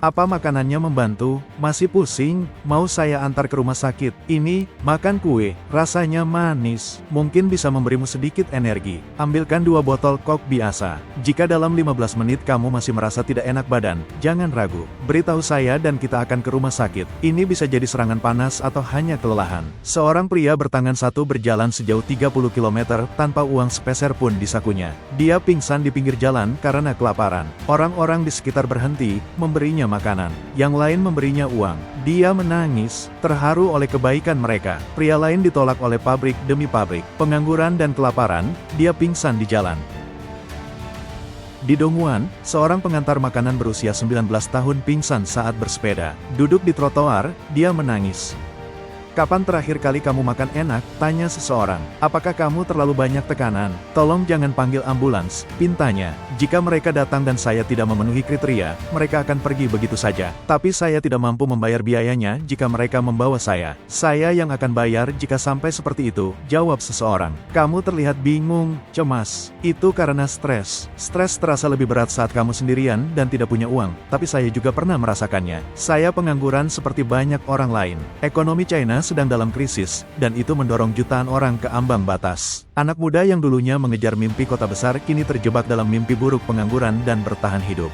Apa makanannya membantu? Masih pusing? Mau saya antar ke rumah sakit? Ini, makan kue. Rasanya manis. Mungkin bisa memberimu sedikit energi. Ambilkan 2 botol kok biasa. Jika dalam 15 menit kamu masih merasa tidak enak badan, jangan ragu. Beritahu saya dan kita akan ke rumah sakit. Ini bisa jadi serangan panas atau hanya kelelahan. Seorang pria bertangan satu berjalan sejauh 30 km tanpa uang sepeser pun di sakunya. Dia pingsan di pinggir jalan karena kelaparan. Orang-orang di sekitar berhenti, memberinya makanan. Yang lain memberinya uang. Dia menangis, terharu oleh kebaikan mereka. Pria lain ditolak oleh pabrik demi pabrik. Pengangguran dan kelaparan, dia pingsan di jalan. Di Dongguan, seorang pengantar makanan berusia 19 tahun pingsan saat bersepeda. Duduk di trotoar, dia menangis. Kapan terakhir kali kamu makan enak? Tanya seseorang. Apakah kamu terlalu banyak tekanan? Tolong jangan panggil ambulans, pintanya. Jika mereka datang dan saya tidak memenuhi kriteria, mereka akan pergi begitu saja. Tapi saya tidak mampu membayar biayanya jika mereka membawa saya. Saya yang akan bayar jika sampai seperti itu, jawab seseorang. Kamu terlihat bingung, cemas. Itu karena stres. Stres terasa lebih berat saat kamu sendirian dan tidak punya uang. Tapi saya juga pernah merasakannya. Saya pengangguran seperti banyak orang lain. Ekonomi China sedang dalam krisis, dan itu mendorong jutaan orang ke ambang batas. Anak muda yang dulunya mengejar mimpi kota besar kini terjebak dalam mimpi buruk pengangguran dan bertahan hidup.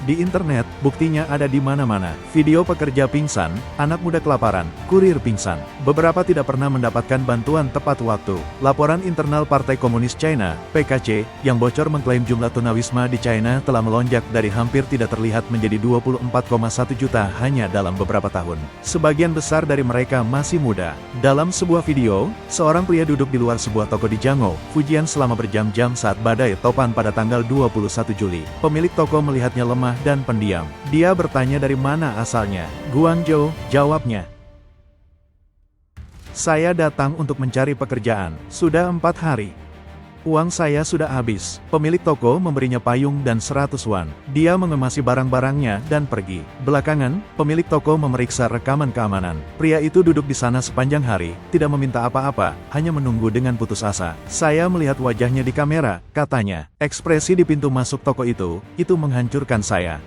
Di internet, buktinya ada di mana-mana. Video pekerja pingsan, anak muda kelaparan, kurir pingsan. Beberapa tidak pernah mendapatkan bantuan tepat waktu. Laporan internal Partai Komunis China, PKC, yang bocor mengklaim jumlah tunawisma di China telah melonjak dari hampir tidak terlihat menjadi 24,1 juta hanya dalam beberapa tahun. Sebagian besar dari mereka masih muda. Dalam sebuah video, seorang pria duduk di luar sebuah toko di Jiangzhou, Fujian selama berjam-jam saat badai topan pada tanggal 21 Juli. Pemilik toko melihatnya lemah dan pendiam. Dia bertanya dari mana asalnya. Guangzhou, jawabnya. Saya datang untuk mencari pekerjaan. Sudah 4 hari. Uang saya sudah habis. Pemilik toko memberinya payung dan 100 won. Dia mengemasi barang-barangnya dan pergi. Belakangan, pemilik toko memeriksa rekaman keamanan. Pria itu duduk di sana sepanjang hari, tidak meminta apa-apa, hanya menunggu dengan putus asa. Saya melihat wajahnya di kamera, katanya. Ekspresi di pintu masuk toko itu menghancurkan saya.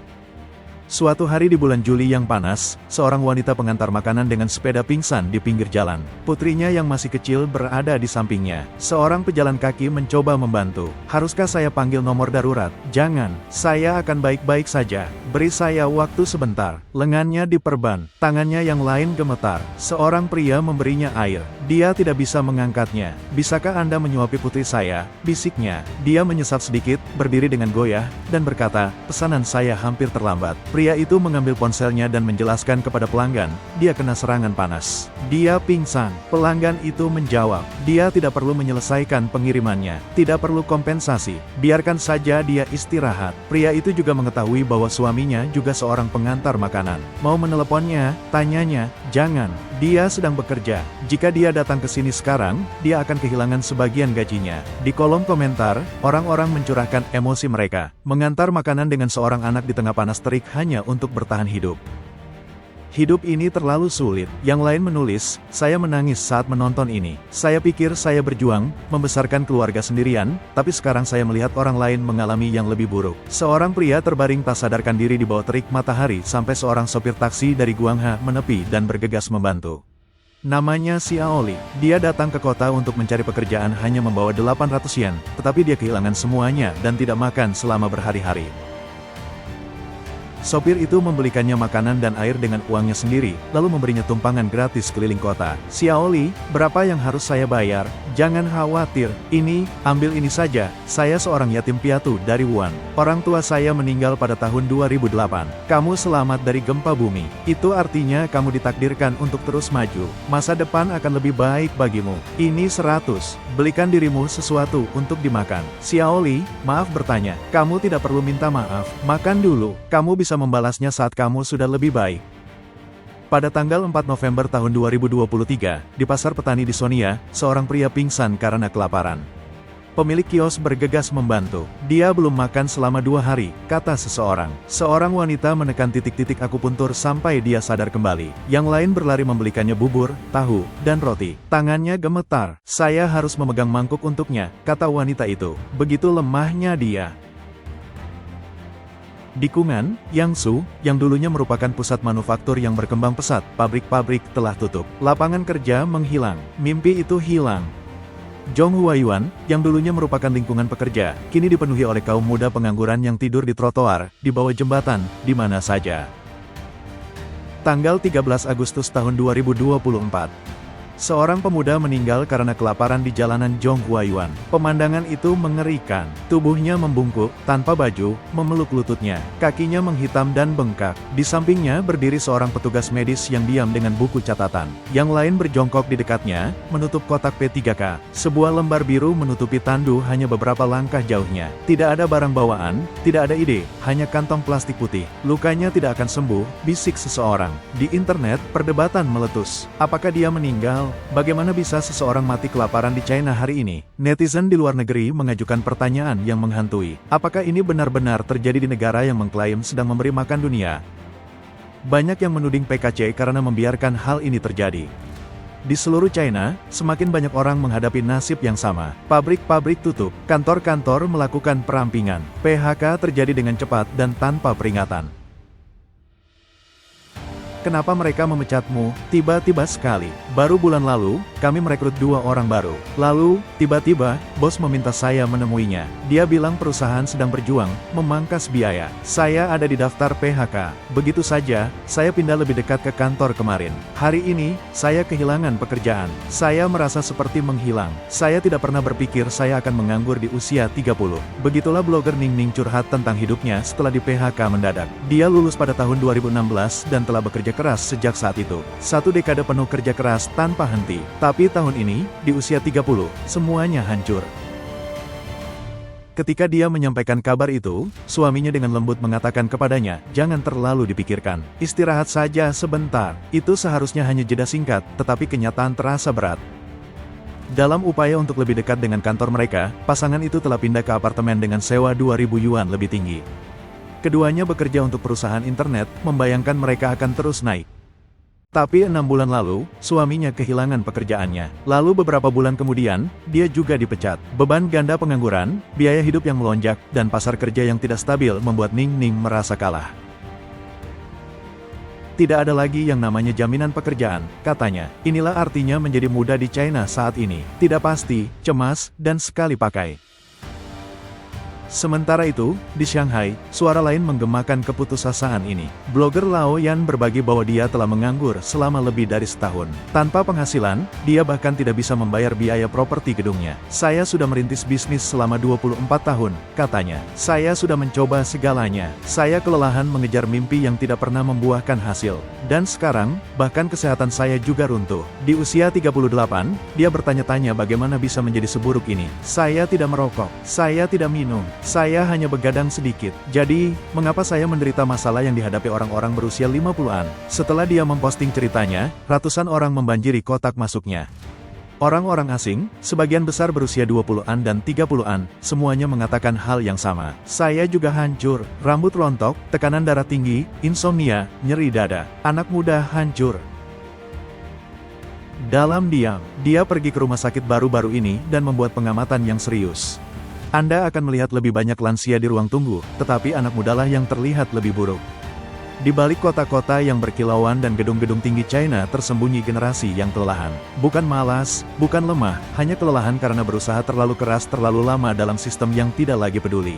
Suatu hari di bulan Juli yang panas, seorang wanita pengantar makanan dengan sepeda pingsan di pinggir jalan. Putrinya yang masih kecil berada di sampingnya. Seorang pejalan kaki mencoba membantu. Haruskah saya panggil nomor darurat? Jangan, saya akan baik-baik saja. Beri saya waktu sebentar. Lengannya diperban, tangannya yang lain gemetar. Seorang pria memberinya air. Dia tidak bisa mengangkatnya. Bisakah Anda menyuapi putri saya? Bisiknya. Dia menyesat sedikit, berdiri dengan goyah, dan berkata, pesanan saya hampir terlambat. Pria itu mengambil ponselnya dan menjelaskan kepada pelanggan, dia kena serangan panas. Dia pingsan. Pelanggan itu menjawab, dia tidak perlu menyelesaikan pengirimannya, tidak perlu kompensasi, biarkan saja dia istirahat. Pria itu juga mengetahui bahwa suaminya juga seorang pengantar makanan. Mau meneleponnya? Tanyanya, jangan, dia sedang bekerja. Jika dia datang ke sini sekarang, dia akan kehilangan sebagian gajinya. Di kolom komentar, orang-orang mencurahkan emosi mereka. Mengantar makanan dengan seorang anak di tengah panas terik hanya untuk bertahan hidup. Hidup ini terlalu sulit. Yang lain menulis, saya menangis saat menonton ini. Saya pikir saya berjuang, membesarkan keluarga sendirian, tapi sekarang saya melihat orang lain mengalami yang lebih buruk. Seorang pria terbaring tak sadarkan diri di bawah terik matahari sampai seorang sopir taksi dari Guangzhou menepi dan bergegas membantu. Namanya Xiaoli. Dia datang ke kota untuk mencari pekerjaan hanya membawa 800 yen, tetapi dia kehilangan semuanya dan tidak makan selama berhari-hari. Sopir itu membelikannya makanan dan air dengan uangnya sendiri, lalu memberinya tumpangan gratis keliling kota. Xiaoli, berapa yang harus saya bayar? Jangan khawatir, ambil ini saja, saya seorang yatim piatu dari Wuhan. Orang tua saya meninggal pada tahun 2008. Kamu selamat dari gempa bumi. Itu artinya kamu ditakdirkan untuk terus maju. Masa depan akan lebih baik bagimu. Ini 100. Belikan dirimu sesuatu untuk dimakan. Xiaoli, maaf bertanya. Kamu tidak perlu minta maaf. Makan dulu. Kamu bisa membalasnya saat kamu sudah lebih baik. Pada tanggal 4 November tahun 2023, di pasar petani di Sonia, seorang pria pingsan karena kelaparan. Pemilik kios bergegas membantu. Dia belum makan selama 2 hari, kata seseorang. Seorang wanita menekan titik-titik akupuntur sampai dia sadar kembali. Yang lain berlari membelikannya bubur, tahu, dan roti. Tangannya gemetar. Saya harus memegang mangkuk untuknya, kata wanita itu. Begitu lemahnya dia. Di Kungan, Jiangsu, yang dulunya merupakan pusat manufaktur yang berkembang pesat, pabrik-pabrik telah tutup. Lapangan kerja menghilang. Mimpi itu hilang. Zhonghuayuan, yang dulunya merupakan lingkungan pekerja, kini dipenuhi oleh kaum muda pengangguran yang tidur di trotoar, di bawah jembatan, di mana saja. Tanggal 13 Agustus tahun 2024. Seorang pemuda meninggal karena kelaparan di jalanan Zhonghuayuan. Pemandangan itu mengerikan. Tubuhnya membungkuk, tanpa baju, memeluk lututnya. Kakinya menghitam dan bengkak. Di sampingnya berdiri seorang petugas medis yang diam dengan buku catatan. Yang lain berjongkok di dekatnya, menutup kotak P3K. Sebuah lembar biru menutupi tandu hanya beberapa langkah jauhnya. Tidak ada barang bawaan, tidak ada ide, hanya kantong plastik putih. Lukanya tidak akan sembuh, bisik seseorang. Di internet, perdebatan meletus. Apakah dia meninggal? Bagaimana bisa seseorang mati kelaparan di China hari ini? Netizen di luar negeri mengajukan pertanyaan yang menghantui. Apakah ini benar-benar terjadi di negara yang mengklaim sedang memberi makan dunia? Banyak yang menuding PKC karena membiarkan hal ini terjadi. Di seluruh China, semakin banyak orang menghadapi nasib yang sama. Pabrik-pabrik tutup, kantor-kantor melakukan perampingan. PHK terjadi dengan cepat dan tanpa peringatan. Kenapa mereka memecatmu? Tiba-tiba sekali. Baru bulan lalu, kami merekrut 2 orang baru. Lalu, tiba-tiba, bos meminta saya menemuinya. Dia bilang perusahaan sedang berjuang, memangkas biaya. Saya ada di daftar PHK. Begitu saja, saya pindah lebih dekat ke kantor kemarin. Hari ini, saya kehilangan pekerjaan. Saya merasa seperti menghilang. Saya tidak pernah berpikir saya akan menganggur di usia 30. Begitulah blogger Ning Ning curhat tentang hidupnya setelah di PHK mendadak. Dia lulus pada tahun 2016 dan telah bekerja keras sejak saat itu. 1 dekade penuh kerja keras tanpa henti. Tapi tahun ini, di usia 30, semuanya hancur. Ketika dia menyampaikan kabar itu, suaminya dengan lembut mengatakan kepadanya, "Jangan terlalu dipikirkan. Istirahat saja sebentar." Itu seharusnya hanya jeda singkat, tetapi kenyataan terasa berat. Dalam upaya untuk lebih dekat dengan kantor mereka, pasangan itu telah pindah ke apartemen dengan sewa 2.000 yuan lebih tinggi. Keduanya bekerja untuk perusahaan internet, membayangkan mereka akan terus naik. Tapi 6 bulan lalu, suaminya kehilangan pekerjaannya. Lalu beberapa bulan kemudian, dia juga dipecat. Beban ganda pengangguran, biaya hidup yang melonjak, dan pasar kerja yang tidak stabil membuat Ning Ning merasa kalah. Tidak ada lagi yang namanya jaminan pekerjaan, katanya. Inilah artinya menjadi muda di China saat ini. Tidak pasti, cemas, dan sekali pakai. Sementara itu, di Shanghai, suara lain menggemakan keputusasaan ini. Blogger Lao Yan berbagi bahwa dia telah menganggur selama lebih dari setahun. Tanpa penghasilan, dia bahkan tidak bisa membayar biaya properti gedungnya. "Saya sudah merintis bisnis selama 24 tahun, katanya. "Saya sudah mencoba segalanya. Saya kelelahan mengejar mimpi yang tidak pernah membuahkan hasil. Dan sekarang, bahkan kesehatan saya juga runtuh." Di usia 38, dia bertanya-tanya bagaimana bisa menjadi seburuk ini. "Saya tidak merokok. Saya tidak minum. Saya hanya begadang sedikit. Jadi, mengapa saya menderita masalah yang dihadapi orang-orang berusia 50-an? Setelah dia memposting ceritanya, ratusan orang membanjiri kotak masuknya. Orang-orang asing, sebagian besar berusia 20-an dan 30-an, semuanya mengatakan hal yang sama. "Saya juga hancur, rambut rontok, tekanan darah tinggi, insomnia, nyeri dada. Anak muda hancur." Dalam diam, dia pergi ke rumah sakit baru-baru ini dan membuat pengamatan yang serius. Anda akan melihat lebih banyak lansia di ruang tunggu, tetapi anak mudalah yang terlihat lebih buruk. Di balik kota-kota yang berkilauan dan gedung-gedung tinggi China tersembunyi generasi yang kelelahan. Bukan malas, bukan lemah, hanya kelelahan karena berusaha terlalu keras terlalu lama dalam sistem yang tidak lagi peduli.